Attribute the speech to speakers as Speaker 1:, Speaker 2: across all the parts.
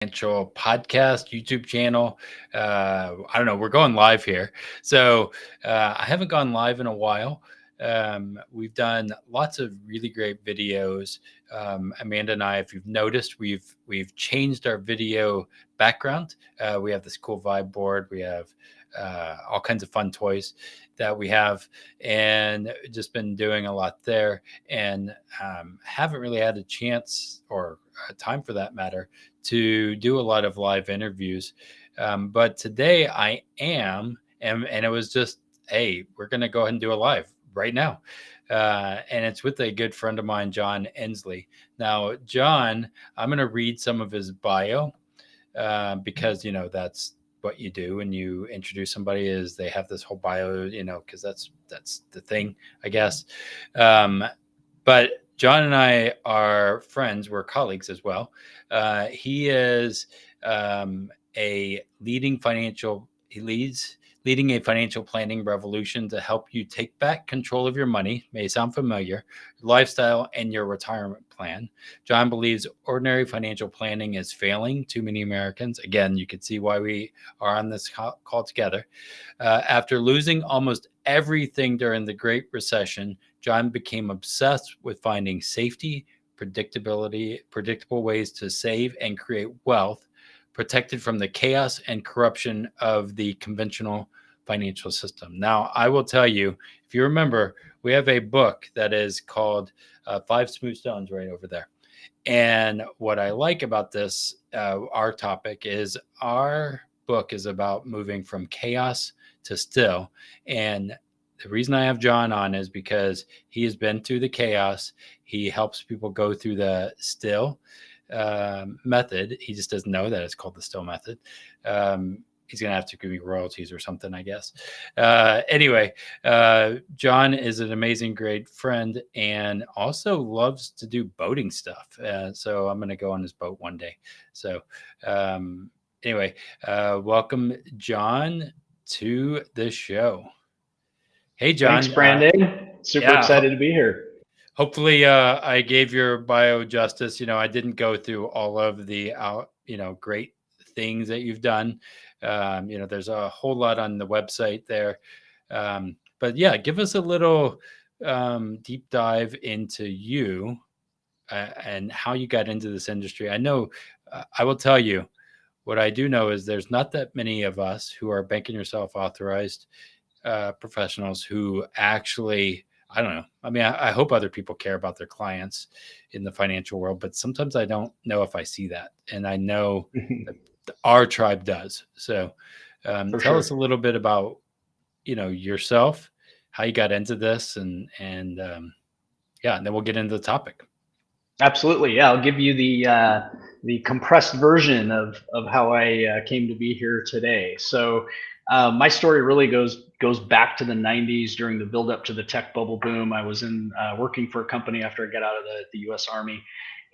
Speaker 1: Financial podcast, YouTube channel. I don't know. We're going live here. So I haven't gone live in a while. We've done lots of really great videos. Amanda and I, if you've noticed, we've changed our video background. We have this cool vibe board. We have all kinds of fun toys that we have, and just been doing a lot there. And haven't really had a chance or time, for that matter, to do a lot of live interviews. But today I am, and it was just, hey, we're going to go ahead and do a live right now. And it's with a good friend of mine, John Ensley. Now, John, I'm going to read some of his bio because, that's what you do when you introduce somebody, is they have this whole bio, because that's the thing, I guess. But John and I are friends. We're colleagues as well. He is a leading financial. He leading a financial planning revolution to help you take back control of your money. May sound familiar. Lifestyle and your retirement plan. John believes ordinary financial planning is failing too many Americans. Again, you can see why we are on this call together. After losing almost everything during the Great Recession, John became obsessed with finding safety, predictable ways to save and create wealth, protected from the chaos and corruption of the conventional financial system. Now, I will tell you, if you remember, we have a book that is called Five Smooth Stones right over there. And what I like about this, our topic, is our book is about moving from chaos to still. And the reason I have John on is because he has been through the chaos. He helps people go through the still method. He just doesn't know that it's called the still method. He's going to have to give me royalties or something, I guess. Anyway, John is an amazing, great friend and also loves to do boating stuff. So I'm going to go on his boat one day. So anyway, welcome, John, to the show. Hey, John.
Speaker 2: Thanks, Brandon. Super excited to be here.
Speaker 1: Hopefully I gave your bio justice. I didn't go through all of the great things that you've done. There's a whole lot on the website there. But yeah, give us a little deep dive into you and how you got into this industry. I know, I will tell you, what I do know is there's not that many of us who are banking yourself authorized professionals who actually, I don't know. I mean, I hope other people care about their clients in the financial world, but sometimes I don't know if I see that. And I know that our tribe does. So tell us a little bit about, yourself, how you got into this, and yeah, and then we'll get into the topic.
Speaker 2: Absolutely. Yeah. I'll give you the compressed version of how I came to be here today. So my story really goes back to the 90s during the build up to the tech bubble boom. I was working for a company after I got out of the U.S. Army,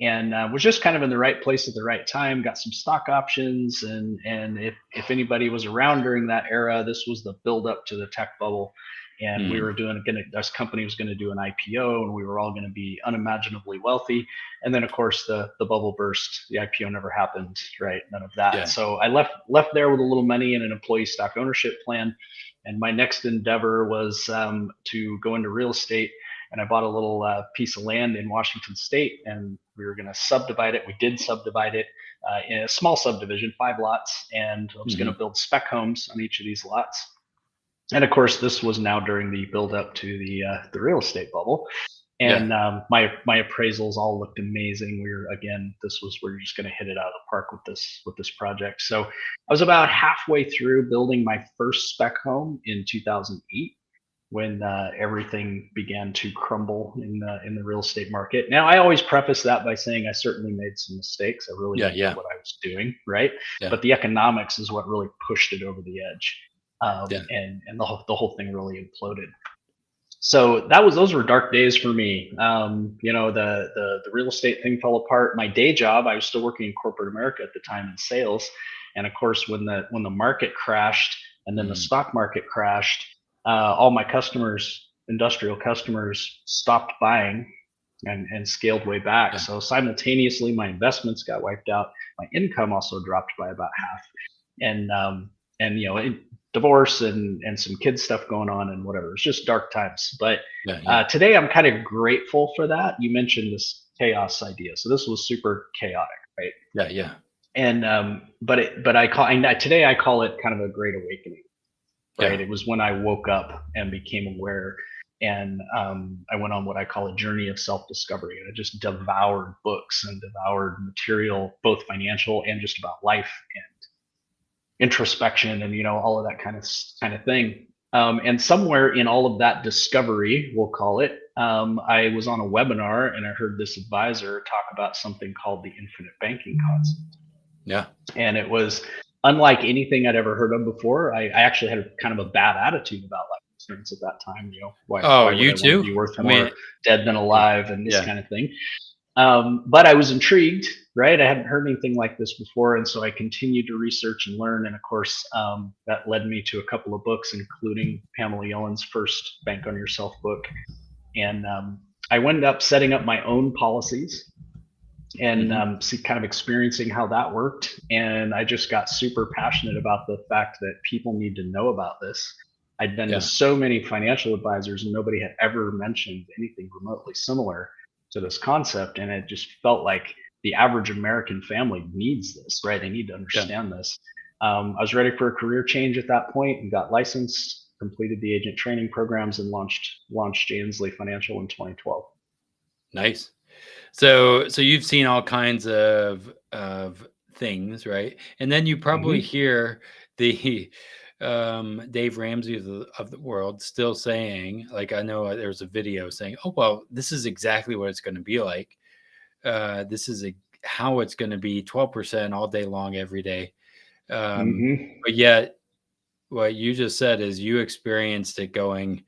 Speaker 2: and was just kind of in the right place at the right time. Got some stock options, and if anybody was around during that era, this was the build up to the tech bubble. And we were this company was going to do an IPO, and we were all going to be unimaginably wealthy. And then, of course, the bubble burst. The IPO never happened, right? None of that. Yeah. So I left there with a little money and an employee stock ownership plan. And my next endeavor was to go into real estate. And I bought a little piece of land in Washington State, and we were going to subdivide it. We did subdivide it in a small subdivision, 5 lots, and I was going to build spec homes on each of these lots. And of course, this was now during the build up to the real estate bubble. And my appraisals all looked amazing. This was, we're just going to hit it out of the park with this project. So I was about halfway through building my first spec home in 2008 when everything began to crumble in the real estate market. Now, I always preface that by saying I certainly made some mistakes. I really didn't know what I was doing, right? Yeah. But the economics is what really pushed it over the edge. And the whole thing really imploded. So those were dark days for me. The real estate thing fell apart. My day job, I was still working in corporate America at the time in sales, and of course, when the market crashed and then the stock market crashed, all my customers, industrial customers, stopped buying, and scaled way back.
Speaker 1: Yeah.
Speaker 2: So simultaneously, my investments got wiped out. My income also dropped by about half, and divorce and some kid stuff going on and whatever. It's just dark times. But
Speaker 1: Yeah. Yeah.
Speaker 2: today, I'm kind of grateful for that. You mentioned this chaos idea, so this was super chaotic, right?
Speaker 1: Yeah. Yeah.
Speaker 2: And but today I call it kind of a great awakening, right?
Speaker 1: Yeah.
Speaker 2: It was when I woke up and became aware, and I went on what I call a journey of self-discovery. And I just devoured books and devoured material, both financial and just about life and introspection, and all of that kind of thing. And somewhere in all of that discovery, we'll call it, I was on a webinar and I heard this advisor talk about something called the infinite banking concept,
Speaker 1: Yeah.
Speaker 2: and it was unlike anything I'd ever heard of before. I actually had kind of a bad attitude about life insurance at that time. Why
Speaker 1: Oh,
Speaker 2: would
Speaker 1: you
Speaker 2: I want to
Speaker 1: too?
Speaker 2: be worth
Speaker 1: I mean,
Speaker 2: more dead than alive and this
Speaker 1: yeah.
Speaker 2: kind of thing? But I was intrigued, right? I hadn't heard anything like this before, and so I continued to research and learn. And of course, that led me to a couple of books, including Pamela Yellen's first "Bank on Yourself" book. And I wound up setting up my own policies and
Speaker 1: Hmm.
Speaker 2: kind of experiencing how that worked. And I just got super passionate about the fact that people need to know about this. I'd been to
Speaker 1: Yeah.
Speaker 2: so many financial advisors, and nobody had ever mentioned anything remotely similar to this concept. And it just felt like the average American family needs this, right? They need to
Speaker 1: Yeah.
Speaker 2: understand this. I was ready for a career change at that point and got licensed, completed the agent training programs, and launched John Ensley Financial in 2012.
Speaker 1: Nice. So you've seen all kinds of things, right? And then you probably
Speaker 2: Hmm.
Speaker 1: hear the Dave Ramsey of the world still saying, like, I know there's a video saying, "Oh well, this is exactly what it's going to be like. This is how it's going to be, 12% all day long, every day." Um,
Speaker 2: Hmm.
Speaker 1: but yet, what you just said is you experienced it going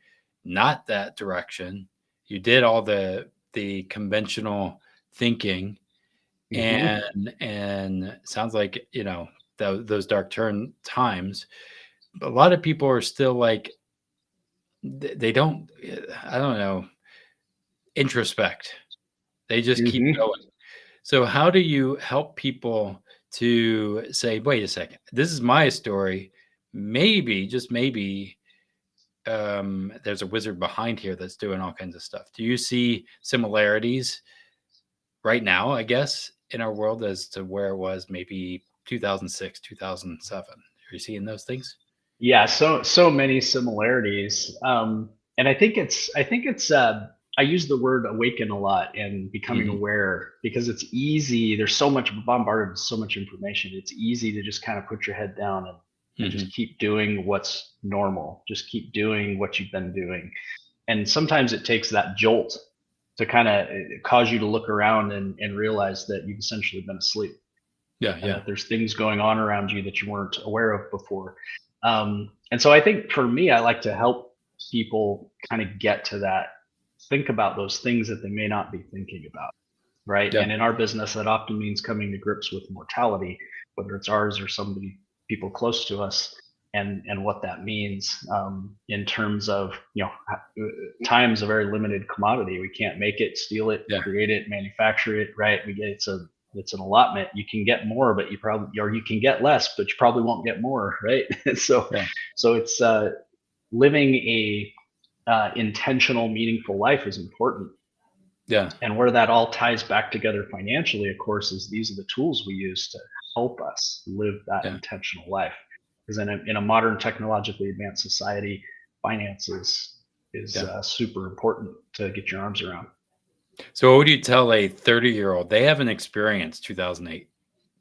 Speaker 1: not that direction. You did all the conventional thinking,
Speaker 2: Hmm.
Speaker 1: and sounds like those dark turn times. A lot of people are still like they don't. I don't know, introspect. They just keep
Speaker 2: Hmm.
Speaker 1: going. So how do you help people to say, wait a second, this is my story. Maybe, just maybe, there's a wizard behind here that's doing all kinds of stuff. Do you see similarities right now, I guess, in our world as to where it was maybe 2006, 2007? Are you seeing those things?
Speaker 2: Yeah, so many similarities. And I think it's I use the word awaken a lot and becoming
Speaker 1: Hmm.
Speaker 2: aware because it's easy. There's so much bombarded with so much information. It's easy to just kind of put your head down and
Speaker 1: Hmm.
Speaker 2: just keep doing what's normal. Just keep doing what you've been doing. And sometimes it takes that jolt to kind of cause you to look around and realize that you've essentially been asleep
Speaker 1: Yeah,
Speaker 2: and
Speaker 1: yeah,
Speaker 2: that there's things going on around you that you weren't aware of before. And so I think for me, I like to help people kind of get to that, think about those things that they may not be thinking about, right?
Speaker 1: yeah,
Speaker 2: And in our business, that often means coming to grips with mortality, whether it's ours or somebody, people close to us, and what that means in terms of time's a very limited commodity. We can't make it, steal it,
Speaker 1: yeah,
Speaker 2: create it, manufacture it, right? It's an allotment. You can get more, but you can get less, but you probably won't get more, right? so
Speaker 1: yeah,
Speaker 2: so it's living a intentional, meaningful life is important.
Speaker 1: yeah,
Speaker 2: And where that all ties back together financially, of course, is these are the tools we use to help us live that
Speaker 1: yeah,
Speaker 2: intentional life. Because in a modern technologically advanced society, finances is
Speaker 1: yeah.
Speaker 2: super important to get your arms around.
Speaker 1: So what would you tell a 30-year-old? They haven't experienced 2008,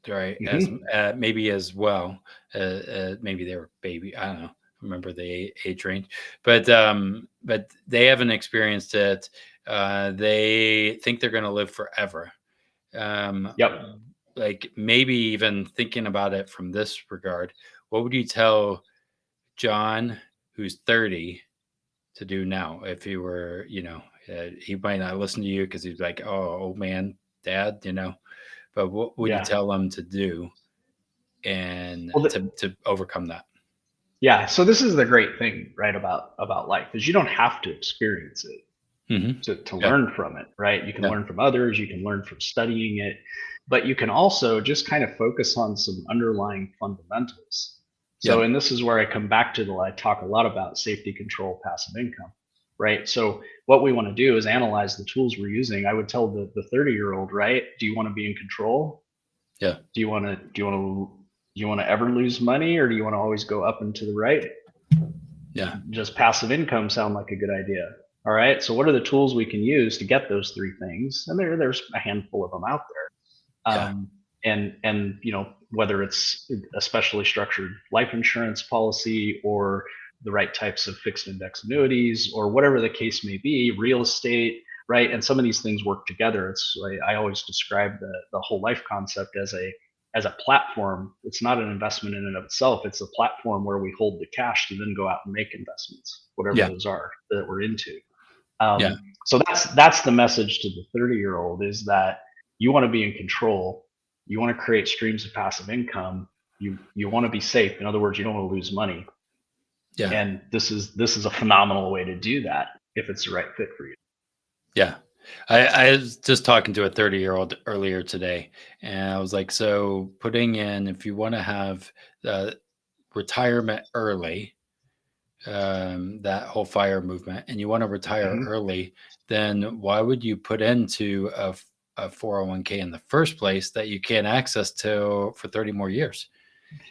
Speaker 1: right? As
Speaker 2: Hmm.
Speaker 1: maybe as well. Maybe they were baby. I don't know. Remember the age range, but they haven't experienced it. They think they're going to live forever. Um,
Speaker 2: Yep.
Speaker 1: like maybe even thinking about it from this regard, what would you tell John, who's 30, to do now if he were, he might not listen to you because he's like, oh, old man, dad, but what would you
Speaker 2: Yeah.
Speaker 1: tell him to do and
Speaker 2: Well,
Speaker 1: to overcome that?
Speaker 2: yeah. So this is the great thing, right, about life is you don't have to experience it. to
Speaker 1: Yeah.
Speaker 2: learn from it, right? You can
Speaker 1: Yeah.
Speaker 2: learn from others, you can learn from studying it, but you can also just kind of focus on some underlying fundamentals. So,
Speaker 1: Yeah.
Speaker 2: and this is where I come back to I talk a lot about safety, control, passive income, right? So, what we want to do is analyze the tools we're using. I would tell the 30-year-old, right? Do you want to be in control?
Speaker 1: Yeah.
Speaker 2: Do you want to ever lose money, or do you want to always go up and to the right?
Speaker 1: Yeah.
Speaker 2: Does passive income sound like a good idea? All right. So what are the tools we can use to get those three things? And there's a handful of them out there.
Speaker 1: Yeah.
Speaker 2: And whether it's a specially structured life insurance policy or the right types of fixed index annuities or whatever the case may be, real estate, right? And some of these things work together. I always describe the whole life concept as a platform. It's not an investment in and of itself. It's a platform where we hold the cash to then go out and make investments, whatever
Speaker 1: Yeah.
Speaker 2: those are that we're into.
Speaker 1: Yeah.
Speaker 2: So that's the message to the 30-year-old, is that you want to be in control. You want to create streams of passive income. You want to be safe. In other words, you don't want to lose money.
Speaker 1: Yeah.
Speaker 2: And this is a phenomenal way to do that if it's the right fit for you.
Speaker 1: Yeah. I was just talking to a 30-year-old earlier today, and I was like, so putting in, if you want to have retirement early, that whole fire movement, and you want to retire
Speaker 2: Hmm.
Speaker 1: early, then why would you put into a 401k in the first place that you can't access to for 30 more years?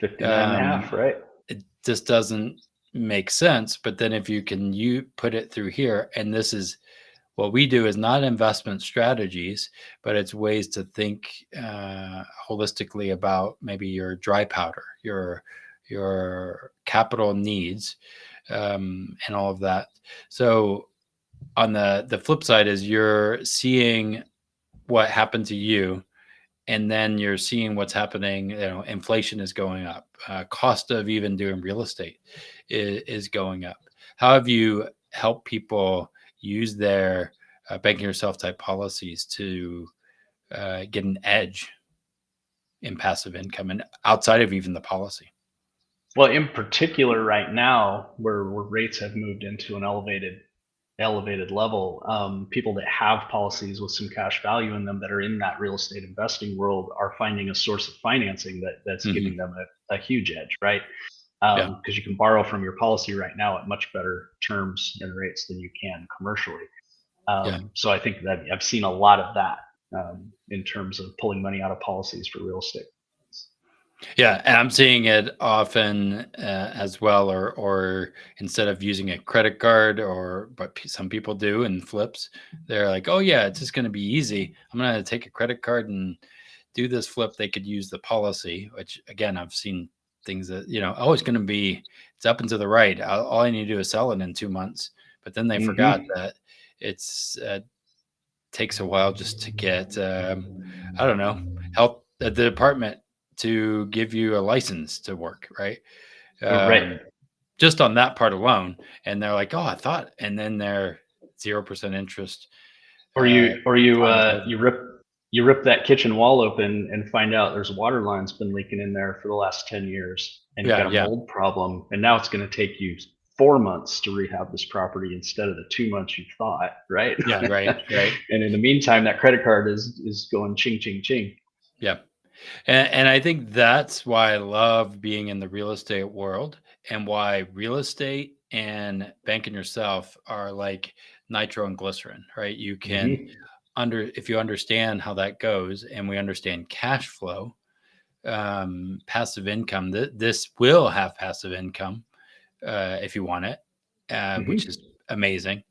Speaker 2: 59 and a half,
Speaker 1: Um,
Speaker 2: right?
Speaker 1: it just doesn't make sense. But then if you put it through here, and this is what we do, is not investment strategies, but it's ways to think holistically about maybe your dry powder, your capital needs, and all of that. So on the flip side is you're seeing what happened to you, and then you're seeing what's happening. Inflation is going up, cost of even doing real estate is going up. How have you helped people use their banking yourself type policies to get an edge in passive income and outside of even the policy?
Speaker 2: Well, in particular, right now, where rates have moved into an elevated level, people that have policies with some cash value in them that are in that real estate investing world are finding a source of financing that's
Speaker 1: Hmm.
Speaker 2: giving them a huge edge, right?
Speaker 1: Yeah.
Speaker 2: Because you can borrow from your policy right now at much better terms and rates than you can commercially.
Speaker 1: Yeah.
Speaker 2: So I think that I've seen a lot of that in terms of pulling money out of policies for real estate.
Speaker 1: Yeah, and I'm seeing it often as well, or instead of using a credit card, or but some people do in flips, they're like, "Oh yeah, it's just going to be easy. I'm going to take a credit card and do this flip." They could use the policy, which again, I've seen things that oh, it's going to be it's up and to the right. All I need to do is sell it in 2 months, but then they forgot
Speaker 2: Hmm.
Speaker 1: that it's takes a while just to get I don't know, help the department to give you a license to work, right?
Speaker 2: Right.
Speaker 1: um, just on that part alone. And they're like, oh, I thought, and then they're 0% interest
Speaker 2: Or
Speaker 1: time is over.
Speaker 2: you rip that kitchen wall open and find out there's a water line's been leaking in there for the last 10 years, and you've
Speaker 1: Yeah,
Speaker 2: got a
Speaker 1: yeah,
Speaker 2: mold problem, and now it's going to take you 4 months to rehab this property instead of the 2 months you thought, right?
Speaker 1: yeah, right, right.
Speaker 2: And in the meantime, that credit card is going ching ching ching.
Speaker 1: Yeah. And I think that's why I love being in the real estate world, and why real estate and banking yourself are like nitro and glycerin, right? You can
Speaker 2: Hmm.
Speaker 1: if you understand how that goes, and we understand cash flow, passive income, this will have passive income if you want it, which is
Speaker 2: Hmm.
Speaker 1: amazing.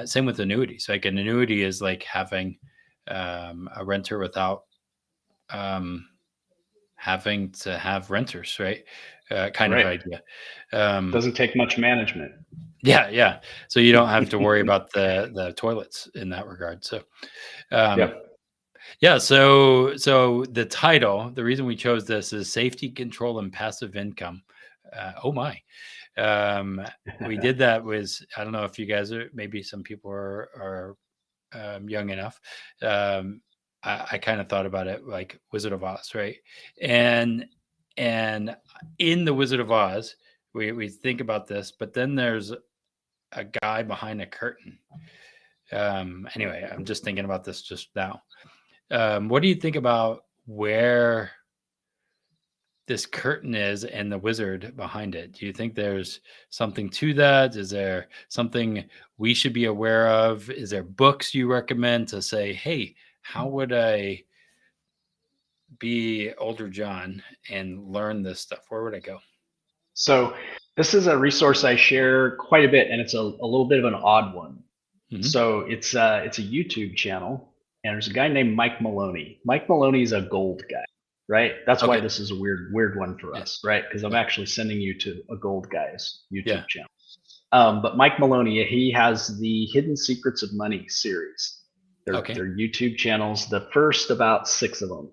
Speaker 1: Same with annuities. Like an annuity is like having a renter without um, having to have renters, right? Kind of
Speaker 2: Right.
Speaker 1: idea. Um,
Speaker 2: Doesn't take much management.
Speaker 1: yeah, yeah. So you don't have to worry about the toilets in that regard. So um,
Speaker 2: Yep.
Speaker 1: yeah, so the title, the reason we chose this is safety, control, and passive income. Oh my. Um, we did that with, I don't know if you guys are, maybe some people are young enough. Um, I kind of thought about it like Wizard of Oz, right? And and in the Wizard of Oz, we think about this, but then there's a guy behind a curtain, Anyway, I'm just thinking about this just now. What do you think about where this curtain is and the wizard behind it? Do you think there's something to that? Is there something we should be aware of? Is there books you recommend to say, hey, how would I be older John and learn this stuff? Where would I go?
Speaker 2: So this is a resource I share quite a bit, and it's a little bit of an odd one.
Speaker 1: Hmm.
Speaker 2: So it's a YouTube channel, and there's a guy named Mike Maloney. Mike Maloney is a gold guy, right? That's why
Speaker 1: Okay.
Speaker 2: this is a weird one for
Speaker 1: Yeah.
Speaker 2: us, right? Because I'm
Speaker 1: Yeah.
Speaker 2: actually sending you to a gold guy's
Speaker 1: Yeah.
Speaker 2: YouTube channel. But Mike Maloney, he has the Hidden Secrets of Money series.
Speaker 1: Okay.
Speaker 2: They're YouTube channels. The first about six of them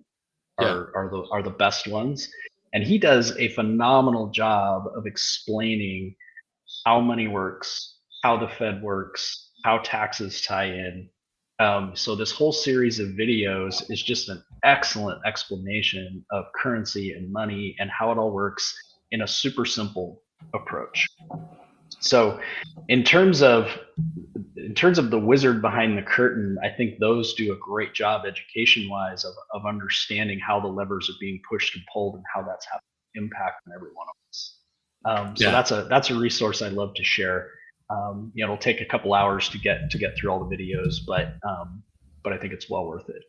Speaker 1: Yeah.
Speaker 2: are the best ones, and he does a phenomenal job of explaining how money works, how the Fed works, how taxes tie in. So this whole series of videos is just an excellent explanation of currency and money and how it all works in a super simple approach. So in terms of the wizard behind the curtain, I think those do a great job education wise of understanding how the levers are being pushed and pulled and how that's having an impact on every one of us. So
Speaker 1: Yeah.
Speaker 2: that's a resource I'd love to share. It'll take a couple hours to get through all the videos, but I think it's well worth it.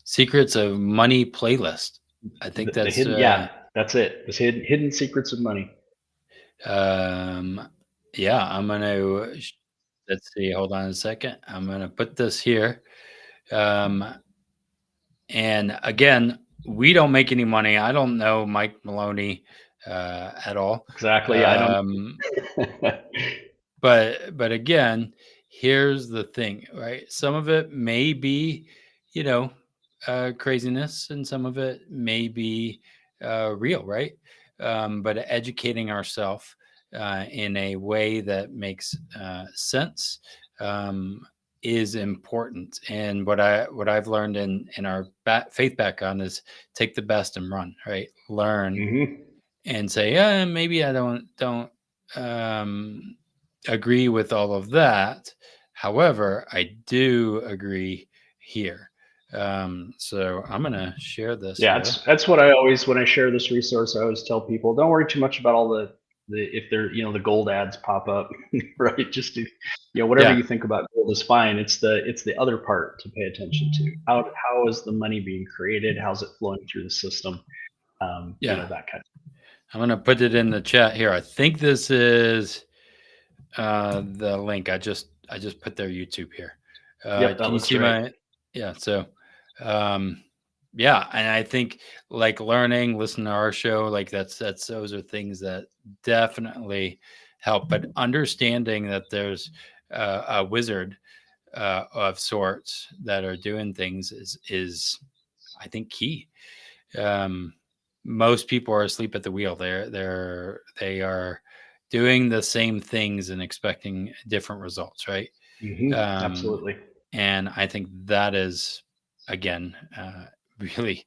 Speaker 1: Secrets of Money playlist. I think
Speaker 2: The
Speaker 1: that's
Speaker 2: hidden, yeah, that's it. The hidden secrets of money.
Speaker 1: um yeah, I'm gonna let's see, hold on a second. I'm gonna put this here. Um and again, we don't make any money. I don't know Mike Maloney at all.
Speaker 2: Exactly. I don't.
Speaker 1: Um but again, here's the thing, right? Some of it may be, you know, craziness, and some of it may be real, right? But educating ourselves in a way that makes sense um, is important. And what I've learned in our faith background is take the best and run, right? Learn
Speaker 2: Hmm.
Speaker 1: and say, yeah, maybe I don't um, agree with all of that. However, I do agree here. So I'm gonna share this
Speaker 2: Yeah,
Speaker 1: here.
Speaker 2: that's what I always when I share this resource, I always tell people, don't worry too much about all the if they're the gold ads pop up, right? Just do whatever
Speaker 1: Yeah,
Speaker 2: you think about gold is fine. It's the other part to pay attention to. How is the money being created? How's it flowing through the system?
Speaker 1: yeah.
Speaker 2: That kind
Speaker 1: I'm gonna put it in the chat here. I think this is the link. I just put their YouTube here.
Speaker 2: Yep, that
Speaker 1: Can you
Speaker 2: looks
Speaker 1: see
Speaker 2: right.
Speaker 1: my? Yeah. So, um, yeah, and I think like learning, listen to our show, like that's those are things that definitely help. But understanding that there's a wizard of sorts that are doing things is I think key. Um, Most people are asleep at the wheel. They are doing the same things and expecting different results, right? Um,
Speaker 2: Absolutely.
Speaker 1: and I think that is again really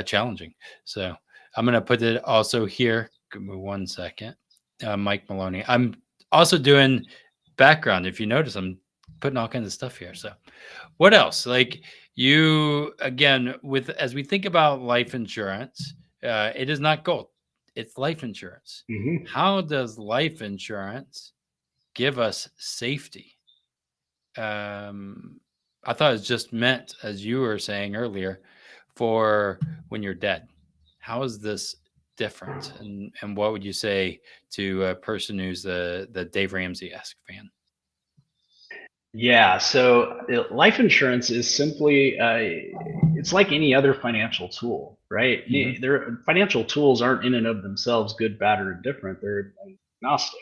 Speaker 1: challenging. So I'm going to put it also here. Give me 1 second. Mike Maloney. I'm also doing background. If you notice, I'm putting all kinds of stuff here. So what else? Like you again with as we think about life insurance, it is not gold. It's life insurance.
Speaker 2: Hmm.
Speaker 1: How does life insurance give us safety? um, I thought it was just meant, as you were saying earlier, for when you're dead. How is this different? And what would you say to a person who's the Dave Ramsey-esque fan?
Speaker 2: Yeah, so life insurance is simply it's like any other financial tool, right?
Speaker 1: Hmm.
Speaker 2: Their financial tools aren't in and of themselves good, bad, or indifferent. They're agnostic.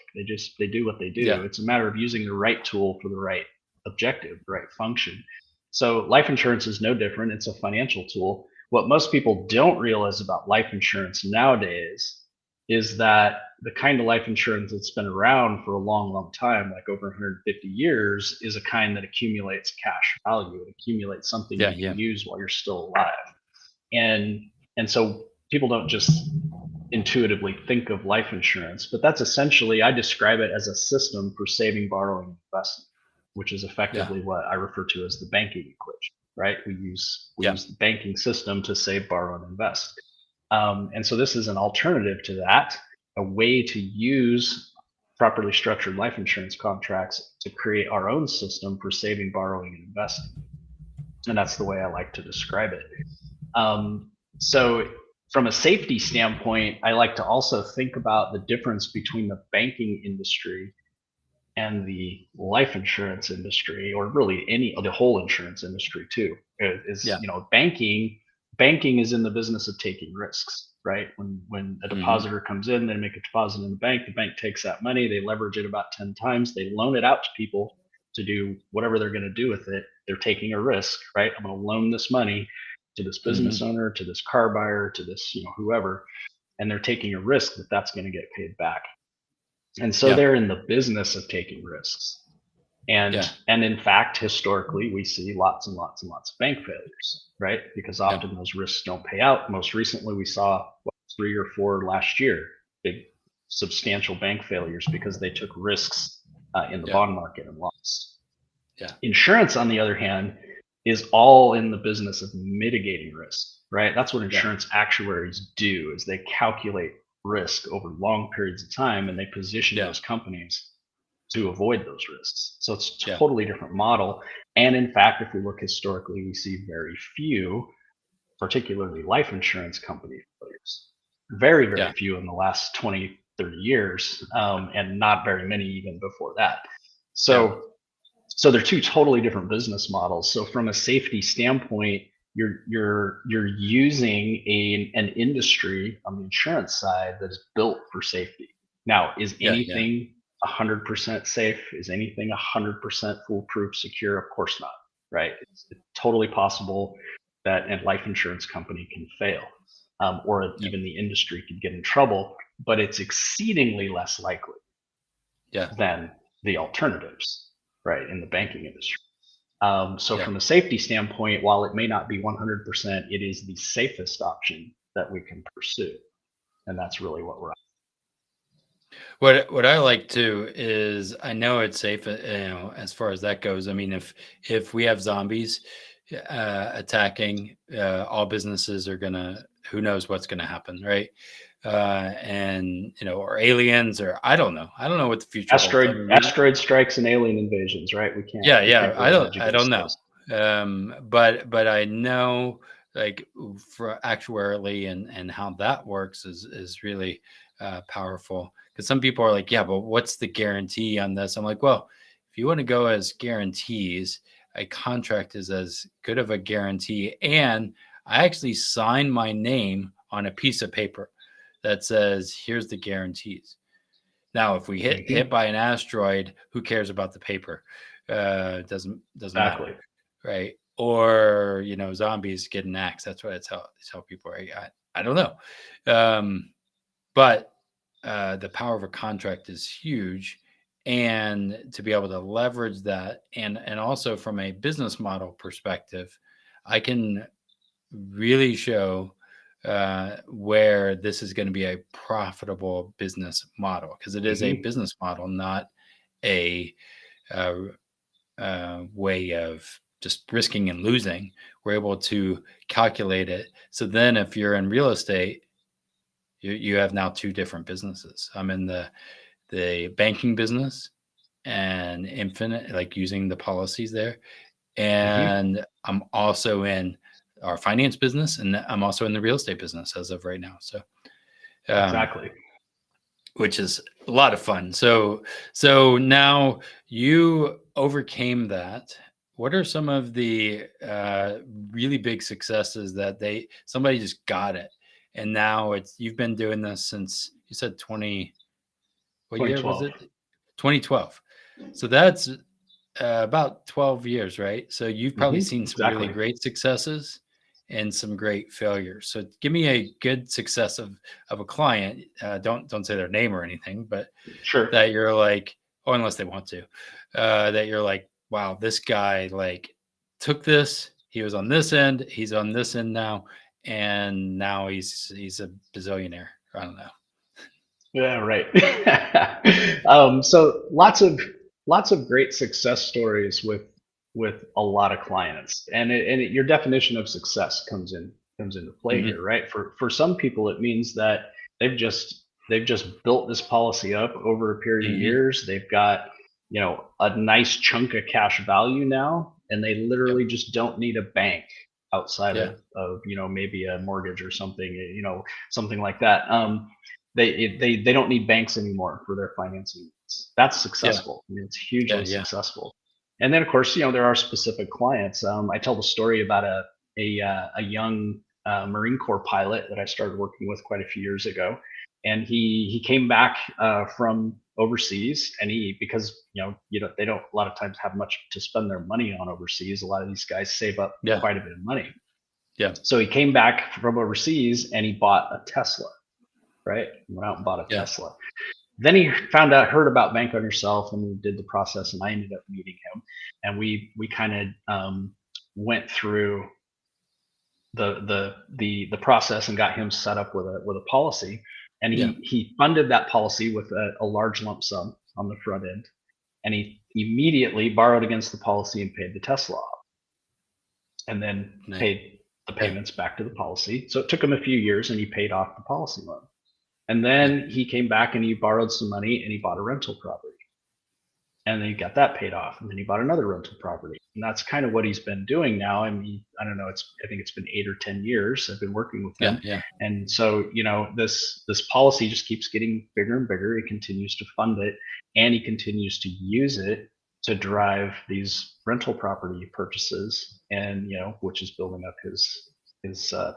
Speaker 2: They do what they
Speaker 1: Yeah,
Speaker 2: do. It's a matter of using the right tool for the right objective, the right function. So life insurance is no different. It's a financial tool. What most people don't realize about life insurance nowadays is that the kind of life insurance that's been around for a long time, like over 150 years, is a kind that accumulates cash value. It accumulates something
Speaker 1: yeah,
Speaker 2: you
Speaker 1: yeah,
Speaker 2: can use while you're still alive. And so people don't just intuitively think of life insurance, but that's essentially, I describe it as a system for saving, borrowing, and investing. which is
Speaker 1: Yeah.
Speaker 2: effectively what I refer to as the banking equation, right? We
Speaker 1: Yeah.
Speaker 2: use the banking system to save, borrow, and invest. And so this is an alternative to that, a way to use properly structured life insurance contracts to create our own system for saving, borrowing, and investing. And that's the way I like to describe it. So, from a safety standpoint, I like to also think about the difference between the banking industry and the life insurance industry, or really the whole insurance industry too. Is
Speaker 1: Yeah.
Speaker 2: banking is in the business of taking risks, right? When a
Speaker 1: Hmm.
Speaker 2: depositor comes in, they make a deposit in the bank takes that money, they leverage it about 10 times, they loan it out to people to do whatever they're going to do with it. They're taking a risk, right? I'm going to loan this money to this business
Speaker 1: Hmm.
Speaker 2: owner, to this car buyer, to this, whoever, and they're taking a risk that that's going to get paid back. And so
Speaker 1: Yeah.
Speaker 2: they're in the business of taking risks.
Speaker 1: Yeah.
Speaker 2: And in fact, historically, we see lots and lots and lots of bank failures, right? Because
Speaker 1: Yeah.
Speaker 2: often those risks don't pay out. Most recently, we saw 3 or 4 last year, big substantial bank failures because they took risks in the
Speaker 1: Yeah.
Speaker 2: bond market and lost.
Speaker 1: Yeah.
Speaker 2: Insurance, on the other hand, is all in the business of mitigating risk, right? That's what
Speaker 1: Yeah.
Speaker 2: insurance actuaries do, is they calculate risk over long periods of time and they position
Speaker 1: Yeah.
Speaker 2: those companies to avoid those risks. So it's a
Speaker 1: Yeah.
Speaker 2: totally different model. And in fact, if we look historically, we see very few, particularly life insurance company failures. Very, very
Speaker 1: Yeah.
Speaker 2: few in the last 20, 30 years, and not very many even before that.
Speaker 1: Yeah.
Speaker 2: So they're two totally different business models. So from a safety standpoint, you're using an industry on the insurance side that is built for safety. Now, is
Speaker 1: Yeah. Yeah.
Speaker 2: anything 100% safe? Is anything 100% foolproof, secure? Of course not, right? It's totally possible that a life insurance company can fail, or
Speaker 1: Yeah.
Speaker 2: even the industry could get in trouble, but it's exceedingly less likely
Speaker 1: Yeah.
Speaker 2: than the alternatives, right, in the banking industry. So,
Speaker 1: Yeah.
Speaker 2: from a safety standpoint, while it may not be 100%, it is the safest option that we can pursue. And that's really what we're at.
Speaker 1: What I like too is I know it's safe, as far as that goes. I mean, if we have zombies attacking, all businesses are gonna. Who knows what's gonna happen, right? And or aliens, or I don't know. I don't know what the future holds. I mean,
Speaker 2: Asteroid strikes and alien invasions, right?
Speaker 1: yeah,
Speaker 2: We
Speaker 1: yeah.
Speaker 2: can't really hedge
Speaker 1: I don't
Speaker 2: against
Speaker 1: know.
Speaker 2: those.
Speaker 1: But I know, like, for actuarially and how that works is really powerful, because some people are like, yeah, but what's the guarantee on this? I'm like, well, if you want to go as guarantees, a contract is as good of a guarantee, and I actually sign my name on a piece of paper that says, here's the guarantees. Now, if we hit
Speaker 2: Mhm.
Speaker 1: by an asteroid, who cares about the paper? Doesn't matter,
Speaker 2: Exactly.
Speaker 1: right? Or zombies get an axe. That's what I tell people. Right? I don't know, but the power of a contract is huge, and to be able to leverage that, and also from a business model perspective, I can really show where this is going to be a profitable business model, because it is a
Speaker 2: Hmm.
Speaker 1: business model, not a uh, way of just risking and losing. We're able to calculate it. So then, if you're in real estate, you have now two different businesses. I'm in the banking business and infinite, like using the policies there,
Speaker 2: Hmm.
Speaker 1: and I'm also in our finance business, and I'm also in the real estate business as of right now. So, um,
Speaker 2: Exactly.
Speaker 1: which is a lot of fun. So now you overcame that. What are some of the really big successes that somebody just got it, and now you've been doing this since you said 20. What year was
Speaker 2: 2012.
Speaker 1: it? 2012. So that's about 12 years, right? So you've probably
Speaker 2: Hmm.
Speaker 1: seen some really
Speaker 2: Exactly.
Speaker 1: great successes and some great failures. So give me a good success of a client. Don't say their name or anything, but
Speaker 2: Sure.
Speaker 1: that you're like, oh, unless they want to, that you're like, wow, this guy like took this. He was on this end. He's on this end now, and now he's a bazillionaire. I don't know.
Speaker 2: Yeah, right. So lots of lots of great success stories with a lot of clients, and your definition of success comes into play
Speaker 1: Hmm.
Speaker 2: here, right? For some people, it means that they've just built this policy up over a period of
Speaker 1: Hmm.
Speaker 2: years. They've got a nice chunk of cash value now, and they
Speaker 1: Yep.
Speaker 2: literally just don't need a bank outside
Speaker 1: Yeah.
Speaker 2: of maybe a mortgage or something, something like that. They don't need banks anymore for their financing needs. That's
Speaker 1: Yeah.
Speaker 2: successful. I mean, it's
Speaker 1: Yeah.
Speaker 2: hugely
Speaker 1: Yeah.
Speaker 2: successful. And then, of course, there are specific clients. I tell the story about a young Marine Corps pilot that I started working with quite a few years ago, and he came back from overseas, and because they don't a lot of times have much to spend their money on overseas. A lot of these guys save up
Speaker 1: Yeah.
Speaker 2: quite a bit of money.
Speaker 1: Yeah.
Speaker 2: So he came back from overseas and he bought a Tesla, right? He went out and bought a
Speaker 1: Yeah.
Speaker 2: Tesla. Then he heard about Bank on Yourself, and we did the process, and I ended up meeting him, and we kind of went through the process and got him set up with a policy, and
Speaker 1: Yeah.
Speaker 2: he funded that policy with a large lump sum on the front end, and he immediately borrowed against the policy and paid the Tesla off, and then
Speaker 1: Nice.
Speaker 2: paid the
Speaker 1: Yeah.
Speaker 2: payments back to the policy. So it took him a few years, and he paid off the policy loan. And
Speaker 1: Yeah.
Speaker 2: then he came back and he borrowed some money and he bought a rental property. And then he got that paid off. And then he bought another rental property. And that's kind of what he's been doing now. I mean, I don't know, I think it's been 8 or 10 years I've been working with
Speaker 1: Yeah.
Speaker 2: him.
Speaker 1: Yeah.
Speaker 2: And so, this policy just keeps getting bigger and bigger. He continues to fund it, and he continues to use it to drive these rental property purchases, and which is building up his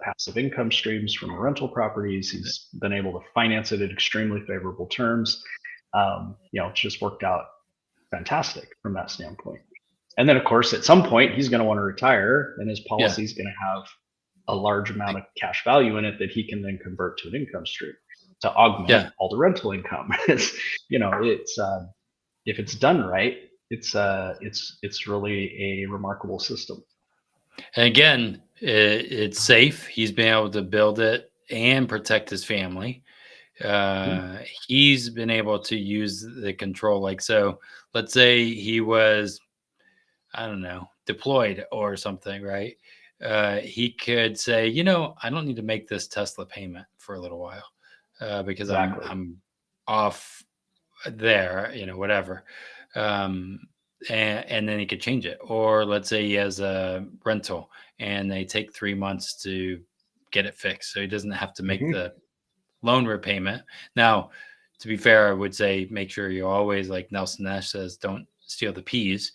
Speaker 2: passive income streams from the rental properties. He's been able to finance it at extremely favorable terms. It's just worked out fantastic from that standpoint. And then, of course, at some point, he's going to want to retire, and his
Speaker 1: Yeah.
Speaker 2: policy is going to have a large amount of cash value in it that he can then convert to an income stream to augment
Speaker 1: Yeah.
Speaker 2: all the rental income. It's if it's done right, it's really a remarkable system.
Speaker 1: And again, it's safe. He's been able to build it and protect his family.
Speaker 2: Mhm.
Speaker 1: Uh, he's been able to use the control. Like, so let's say he was, I don't know, deployed or something, right? He could say, I don't need to make this Tesla payment for a little while because I'm
Speaker 2: Exactly.
Speaker 1: I'm off there, whatever. Um, and then he could change it. Or let's say he has a rental and they take 3 months to get it fixed, so he doesn't have to make
Speaker 2: Hmm.
Speaker 1: the loan repayment. Now, to be fair, I would say make sure you always, like Nelson Nash says, don't steal the peas.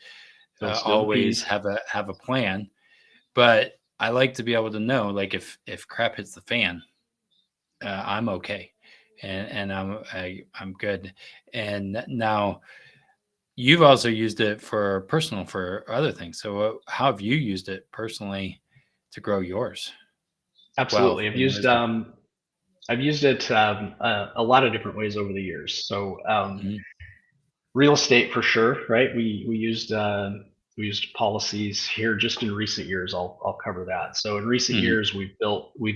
Speaker 2: Don't steal the
Speaker 1: Always
Speaker 2: peas.
Speaker 1: have a plan. But I like to be able to know, like, if crap hits the fan, I'm okay, and I'm good. And now you've also used it for personal for other things. So how have you used it personally to grow yours? Well,
Speaker 2: Absolutely. I've
Speaker 1: in
Speaker 2: used
Speaker 1: wisdom.
Speaker 2: um, I've used it a lot of different ways over the years. So
Speaker 1: Mhm.
Speaker 2: real estate for sure, right? We used policies here just in recent years. I'll cover that. So in recent
Speaker 1: Mhm.
Speaker 2: years, we've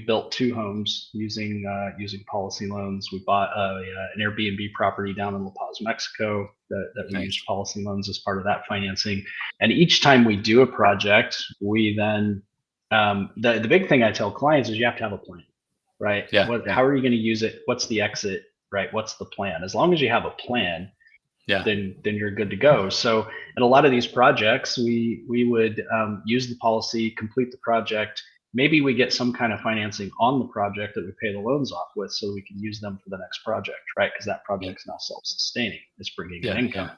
Speaker 2: built two homes using policy loans. We bought an Airbnb property down in La Paz, Mexico, that we used
Speaker 1: Nice.
Speaker 2: policy loans as part of that financing. And each time we do a project, we then the big thing I tell clients is you have to have a plan, right?
Speaker 1: Yeah. Yeah.
Speaker 2: How are you going to use it? What's the exit? Right? What's the plan? As long as you have a plan,
Speaker 1: Yeah.
Speaker 2: then you're good to go. So in a lot of these projects, we would use the policy, complete the project. Maybe we get some kind of financing on the project that we pay the loans off with, so we can use them for the next project, right? Because that
Speaker 1: Yeah.
Speaker 2: project's now self-sustaining. It's bringing in
Speaker 1: Yeah.
Speaker 2: income.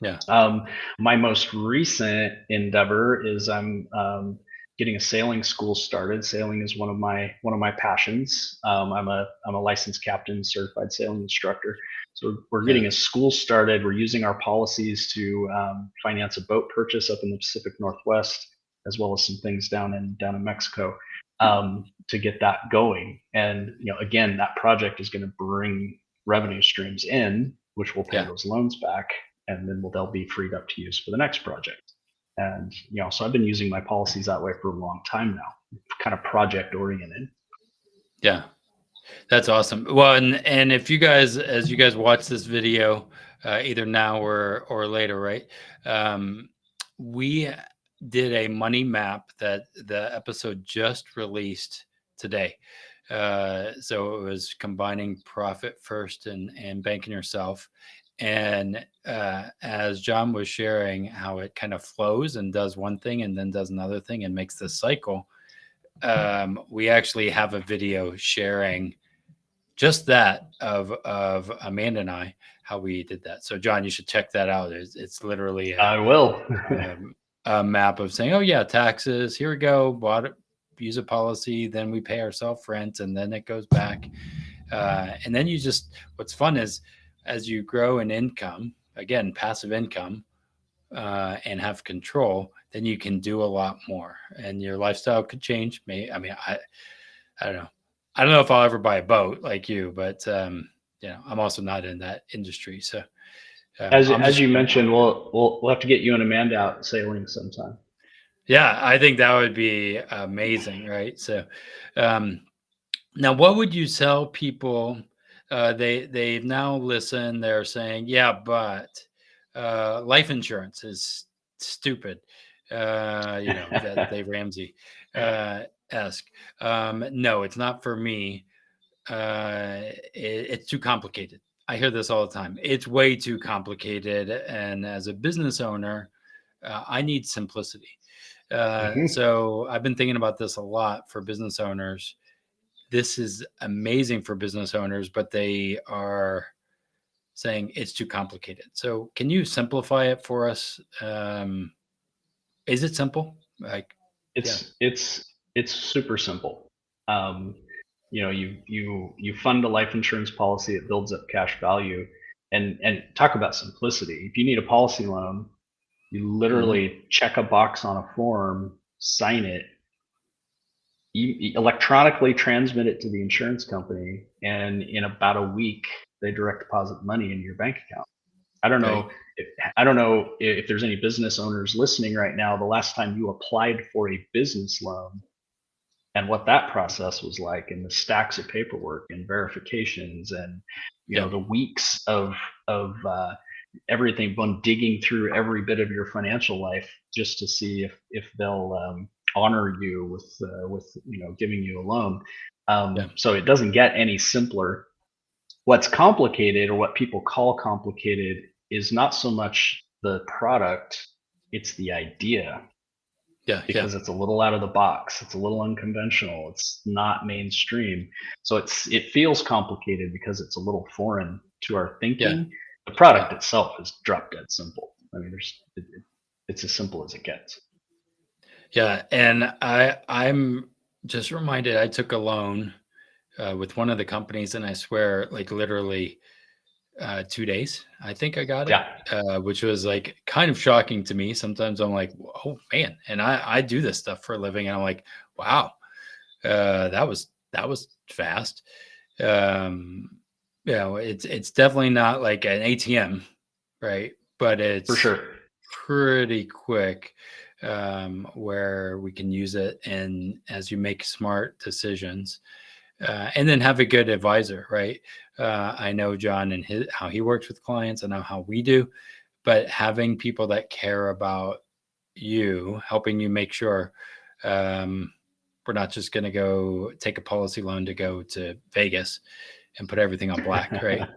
Speaker 1: Yeah. Yeah.
Speaker 2: My most recent endeavor is I'm getting a sailing school started. Sailing is one of my passions. I'm a licensed captain, certified sailing instructor. So we're
Speaker 1: Yeah.
Speaker 2: getting a school started. We're using our policies to finance a boat purchase up in the Pacific Northwest, as well as some things down in Mexico, to get that going. And again, that project is going to bring revenue streams in, which will pay
Speaker 1: Yeah.
Speaker 2: those loans back, and then they'll be freed up to use for the next project. And so I've been using my policies that way for a long time now, kind of project oriented.
Speaker 1: Yeah. That's awesome. Well, and if you guys, as you guys watch this video, either now or later, right? Um, we did a money map that the episode just released today. So it was combining profit first and banking yourself. And as John was sharing how it kind of flows and does one thing and then does another thing and makes this cycle, we actually have a video sharing just that of Amanda and I, how we did that. So John, you should check that out. It's literally
Speaker 2: I will.
Speaker 1: um, a map of saying, oh yeah, taxes. Here we go. Bought it, use a policy. Then we pay ourselves rent, and then it goes back. And then you just. What's fun is as you grow in income, again, passive income, and have control, then you can do a lot more, and your lifestyle could change. I mean, I don't know. I don't know if I'll ever buy a boat like you, but I'm also not in that industry, so I'm
Speaker 2: As
Speaker 1: just
Speaker 2: you mentioned, we'll have to get you and Amanda out sailing sometime.
Speaker 1: yeah. I think that would be amazing, right? So, um, now what would you tell people? They've now listened. They're saying, yeah, but life insurance is stupid. That Dave Ramsey esque. No, it's not for me. It's too complicated. I hear this all the time. It's way too complicated. And as a business owner, I need simplicity.
Speaker 2: Hmm.
Speaker 1: So I've been thinking about this a lot for business owners. This is amazing for business owners, but they are saying it's too complicated. So can you simplify it for us? Is it simple? Like, yeah,
Speaker 2: It's super simple. Um, you fund a life insurance policy, it builds up cash value, and talk about simplicity. If you need a policy loan, you
Speaker 1: hmm
Speaker 2: literally check a box on a form, sign it, electronically transmit it to the insurance company, and in about a week they direct deposit money into your bank account. I don't
Speaker 1: right,
Speaker 2: know if I don't know if there's any business owners listening right now. The last time you applied for a business loan and what that process was like, and the stacks of paperwork and verifications, and
Speaker 1: yeah,
Speaker 2: the weeks of everything, been digging through every bit of your financial life just to see if they'll honor you with giving you a loan.
Speaker 1: yeah,
Speaker 2: So it doesn't get any simpler. What's complicated, or what people call complicated, is not so much the product, it's the idea,
Speaker 1: yeah, yeah,
Speaker 2: because it's a little out of the box, it's a little unconventional, it's not mainstream. So it feels complicated because it's a little foreign to our
Speaker 1: yeah,
Speaker 2: thinking. The
Speaker 1: yeah.
Speaker 2: product itself is drop dead simple. I mean, it's as simple as it gets.
Speaker 1: Yeah, and I'm just reminded I took a loan with one of the companies, and I swear, like literally 2 days, I think I got it,
Speaker 2: Yeah.
Speaker 1: which was like kind of shocking to me. Sometimes I'm like, oh man, and I do this stuff for a living, and I'm like, wow, that was fast. Um, it's definitely not like an ATM, right? But
Speaker 2: For
Speaker 1: it's
Speaker 2: sure.
Speaker 1: pretty quick, where we can use it and as you make smart decisions, and then have a good advisor, right? I know John and how he works with clients. I know how we do, but having people that care about you, helping you make sure, um, we're not just going to go take a policy loan to go to Vegas and put everything on black, right?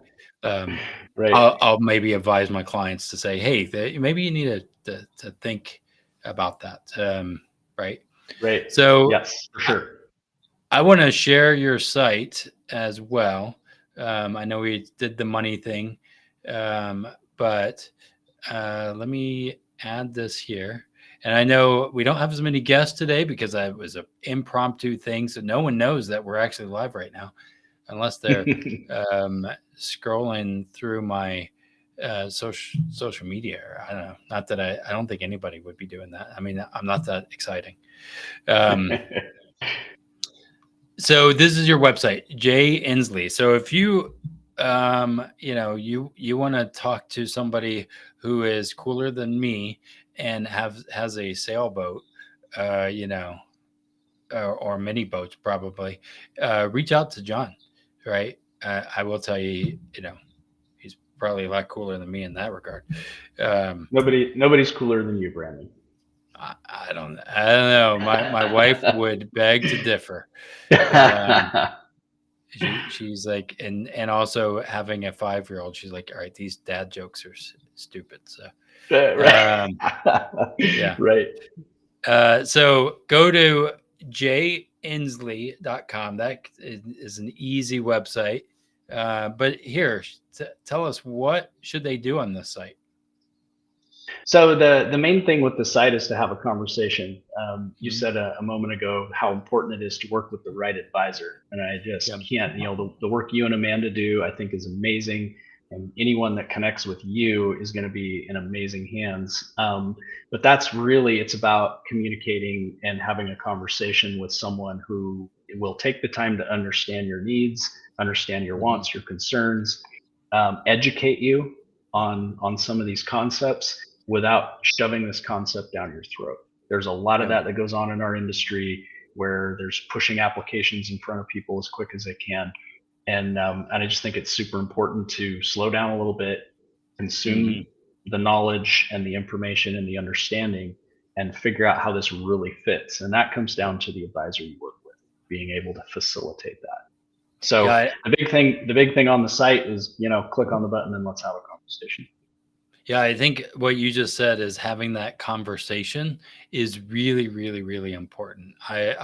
Speaker 1: Um,
Speaker 2: Right.
Speaker 1: I'll maybe advise my clients to say, hey, maybe you need to think about that, right?
Speaker 2: Right.
Speaker 1: So
Speaker 2: Yes, for sure.
Speaker 1: I want to share your site as well. I know we did the money thing, but let me add this here. And I know we don't have as many guests today because I was an impromptu thing, so no one knows that we're actually live right now, unless they're scrolling through my social media. I don't know. Not that I don't think anybody would be doing that. I mean, I'm not that exciting. Um, So this is your website, Jay Ensley. So if you want to talk to somebody who is cooler than me and has a sailboat, uh, you know, or mini boats probably, reach out to John, right? I will tell you, he's probably a lot cooler than me in that regard. Um,
Speaker 2: Nobody's cooler than you, Brandon.
Speaker 1: I don't know. My wife would beg to differ. Um, she's like, and also having a 5-year-old, she's like, all right, these dad jokes are stupid. So
Speaker 2: Right.
Speaker 1: um, yeah.
Speaker 2: Right.
Speaker 1: So go to jensley.com. That is an easy website. But here, tell us, what should they do on this site?
Speaker 2: So the main thing with the site is to have a conversation. You
Speaker 1: Mhm.
Speaker 2: said a moment ago how important it is to work with the right advisor, and I
Speaker 1: Yeah.
Speaker 2: just can't. The work you and Amanda do, I think, is amazing, and anyone that connects with you is going to be in amazing hands. But that's really, it's about communicating and having a conversation with someone who will take the time to understand your needs, understand your
Speaker 1: Mhm.
Speaker 2: wants, your concerns, educate you on some of these concepts without shoving this concept down your throat. There's a lot of
Speaker 1: Yeah.
Speaker 2: that goes on in our industry where there's pushing applications in front of people as quick as they can. And I just think it's super important to slow down a little bit,
Speaker 1: Hmm.
Speaker 2: consume the knowledge and the information and the understanding, and figure out how this really fits. And that comes down to the advisor you work with, being able to facilitate that.
Speaker 1: Yeah.
Speaker 2: So the big thing on the site is, click on the button and let's have a conversation.
Speaker 1: Yeah, I think what you just said is having that conversation is really, really, really important. I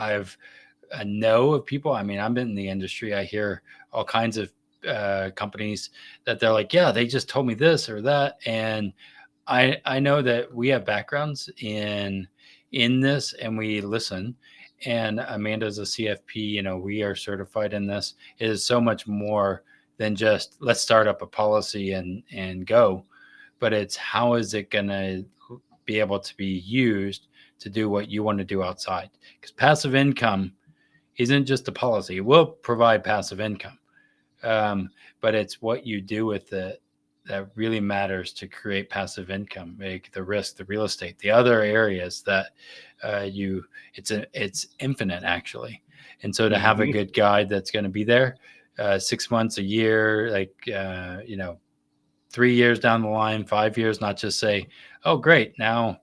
Speaker 1: know of people. I mean, I'm in the industry. I hear all kinds of companies that they're like, yeah, they just told me this or that, and I know that we have backgrounds in this, and we listen. And Amanda's a CFP. We are certified in this. It is so much more than just let's start up a policy and go, but it's how is it going to be able to be used to do what you want to do outside? Because passive income isn't just a policy. It will provide passive income, um, but it's what you do with it that really matters to create passive income. Like the risk, the real estate, the other areas that it's infinite actually. And so to have a
Speaker 2: Hmm.
Speaker 1: good guide that's going to be there 6 months, a year, like 3 years down the line, 5 years, not just say, oh, great, now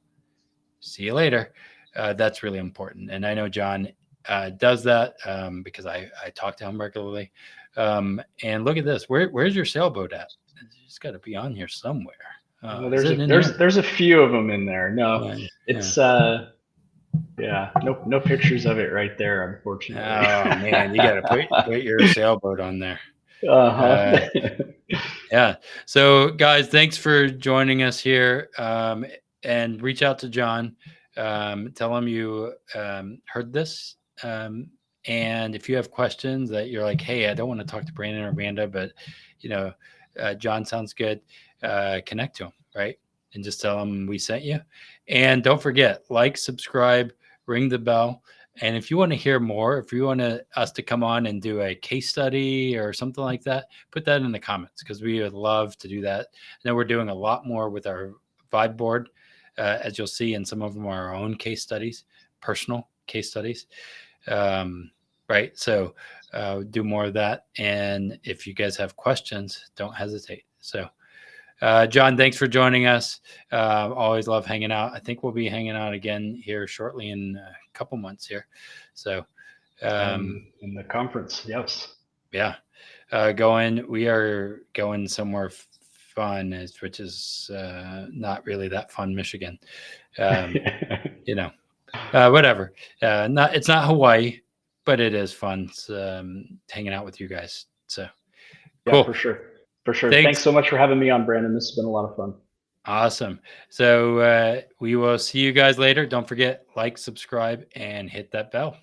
Speaker 1: see you later. That's really important. And I know John does that because I talk to him regularly. And look at this. Where's your sailboat at? It's got to be on here somewhere. Is
Speaker 2: There's
Speaker 1: it
Speaker 2: a
Speaker 1: in here?
Speaker 2: there's a few of them in there. No,
Speaker 1: Yeah. Yeah.
Speaker 2: it's yeah, no pictures of it right there, unfortunately.
Speaker 1: Oh man, you got to put your sailboat on there.
Speaker 2: Uh-huh.
Speaker 1: Uh, Yeah. So, guys, thanks for joining us here. And reach out to John. Tell him you heard this. Um, and if you have questions that you're like, hey, I don't want to talk to Brandon or Amanda, but you know, John sounds good. Connect to him, right? And just tell him we sent you. And don't forget, like, subscribe, ring the bell. And if you want to hear more, if you want us to come on and do a case study or something like that, put that in the comments because we would love to do that. I know we're doing a lot more with our vibe board, as you'll see in some of them are our own case studies, personal case studies. Right. So do more of that. And if you guys have questions, don't hesitate. So, John, thanks for joining us. Always love hanging out. I think we'll be hanging out again here shortly in a couple months here. So,
Speaker 2: In the conference, yes.
Speaker 1: yeah, we are going somewhere fun, which is not really that fun, Michigan. Um, you know, whatever. It's not Hawaii, but it is fun. It's, hanging out with you guys. So
Speaker 2: Yeah, for
Speaker 1: cool.
Speaker 2: sure. For sure. Thanks
Speaker 1: Thanks.
Speaker 2: so much for having me on, Brandon. This has been a lot of fun.
Speaker 1: Awesome. So we will see you guys later. Don't forget, like, subscribe, and hit that bell.